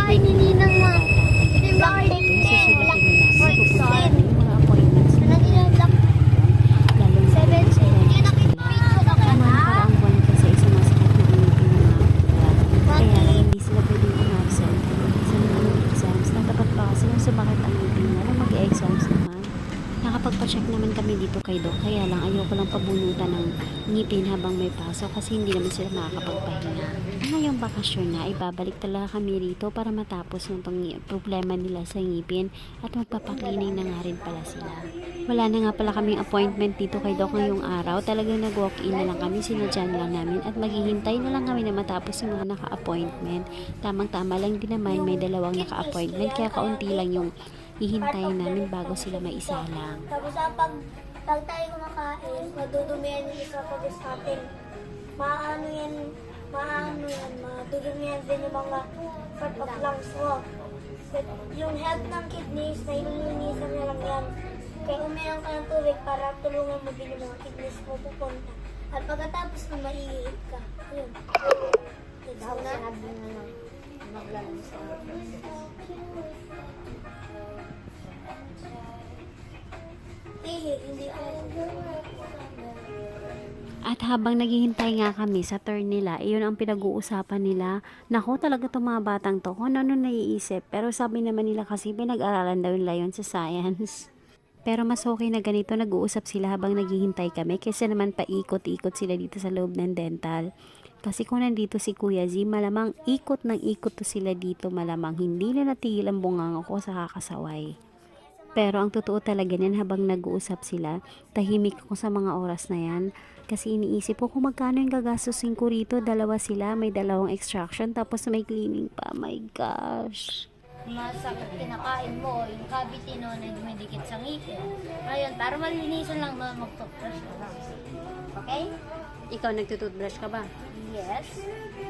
bahay ni Ninang ma. Ito yung bahay ni Ninang. Black 14. mga appointments na lalo na 7. Hindi nakipicture na ka na. ang buwan kasi sumasakit na ang ngipin ng mga bata. Kaya lang hindi sila pwedeng umabsent sa mga exams. Natapat pa kasi yung sumakit ang ngipin nila nung mag-e-exams naman. Nakapagpa-check naman kami dito kay Doc, kaya lang ayoko lang pabunutan ng ngipin habang may pasok kasi hindi naman sila makakapagpahinga. Ngayong bakasyon na, ibabalik talaga kami rito para matapos yung problema nila sa ngipin at magpapaklining na nga rin pala sila. Wala na nga pala kaming appointment dito kay Doc ngayong araw. Talagang nag-walk-in na lang kami, sinadyan lang namin at maghihintay na lang kami na matapos yung mga naka-appointment. Tamang-tama lang din naman, may dalawang naka-appointment kaya kaunti lang yung hihintayin namin bago sila maisalang. Tapos pag tayo kumakain, madudumihan yung isa pag sa atin. Maano yan, madudumihan din yung mga part of lungs mo. But yung health ng kidneys, nailinisan na lang yan. Kaya umiyak ka ng tubig para tulungan mo din yung mga kidneys mo pupunta. At pagkatapos na maiihit ka, yun. Tapos sinabi na lang, maglalang sa hindi ako. At habang naghihintay nga kami sa turn nila, iyon ang pinag-uusapan nila. Naku, talaga itong mga batang to, kung ano naiisip. Pero sabi naman nila kasi pinag-aralan daw nila yun sa science. Pero mas okay na ganito, nag-uusap sila habang naghihintay kami kaysa naman paikot-ikot sila dito sa loob ng dental. Kasi kung nandito si Kuya Z, malamang ikot ng ikot to sila dito, malamang hindi na natigil ang bungang ako sa kakasaway. Pero ang totoo talaga niyan, habang nag-uusap sila, tahimik ako sa mga oras na yan. Kasi iniisip ko kung magkano yung gagastusin ko rito. Dalawa sila, may dalawang extraction, tapos may cleaning pa. My gosh. Masakit kinakain mo, yung cavity no, na dumidikit sa ngipin. Ayun, para malinisan lang na mag-toothbrush ka lang. Okay? Ikaw, nagtututbrush ka ba? Yes.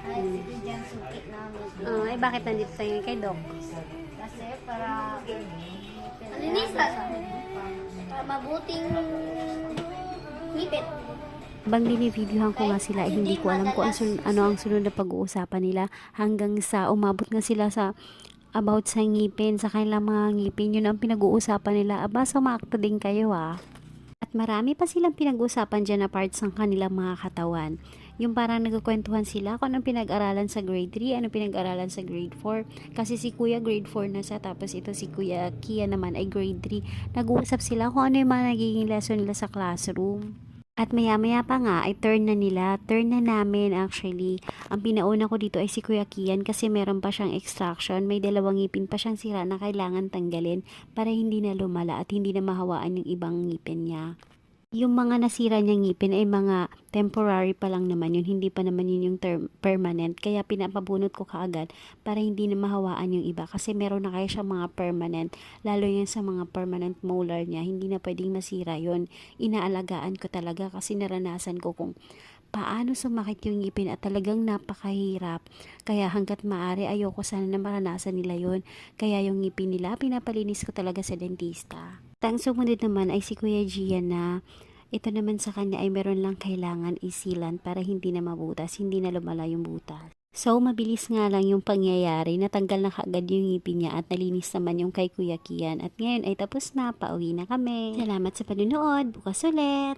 Ay, sige dyan, sukit namin. Ay, bakit nandito tayo kay Doc? Kasi para malinisan. Para mabuting ngipin. Bang binivideohan ko nga sila, hindi ko alam kung ano ang sunod na pag-uusapan nila hanggang sa umabot nga sila sa about sa ngipin, sa kanilang mga ngipin. Yun ang pinag-uusapan nila. Aba, sumakto din kayo At marami pa silang pinag-uusapan dyan na parts ng kanilang mga katawan. Yung parang nagkukwentuhan sila kung anong pinag-aralan sa grade 3, anong pinag-aralan sa grade 4. Kasi si Kuya grade 4 na siya, tapos ito si Kuya Kia naman ay grade 3. Nag-uusap sila kung ano yung mga nagiging lesson nila sa classroom. At maya-maya pa nga ay turn na nila, turn na namin actually. Ang pinauna ko dito ay si Kuya Kian kasi meron pa siyang extraction, may dalawang ngipin pa siyang sira na kailangan tanggalin para hindi na lumala at hindi na mahawaan yung ibang ngipin niya. Yung mga nasira niyang ngipin ay mga temporary pa lang naman yun, hindi pa naman yun yung permanent. Kaya pinapabunot ko kaagad para hindi na mahawaan yung iba kasi meron na kaya siya mga permanent. Lalo yun sa mga permanent molar niya, hindi na pwedeng masira yun. Inaalagaan ko talaga kasi naranasan ko kung paano sumakit yung ngipin at talagang napakahirap. Kaya hanggat maaari ayoko sana na maranasan nila yun. Kaya yung ngipin nila pinapalinis ko talaga sa dentista. Ang sumunod naman ay si Kuya Gian na ito naman sa kanya ay meron lang kailangan isilan para hindi na mabutas, hindi na lumala yung butas. So, mabilis nga lang yung pangyayari, natanggal na kaagad yung ngipin niya at nalinis naman yung kay Kuya Kian. At ngayon ay tapos na, pauwi na kami. Salamat sa panunood, bukas ulit!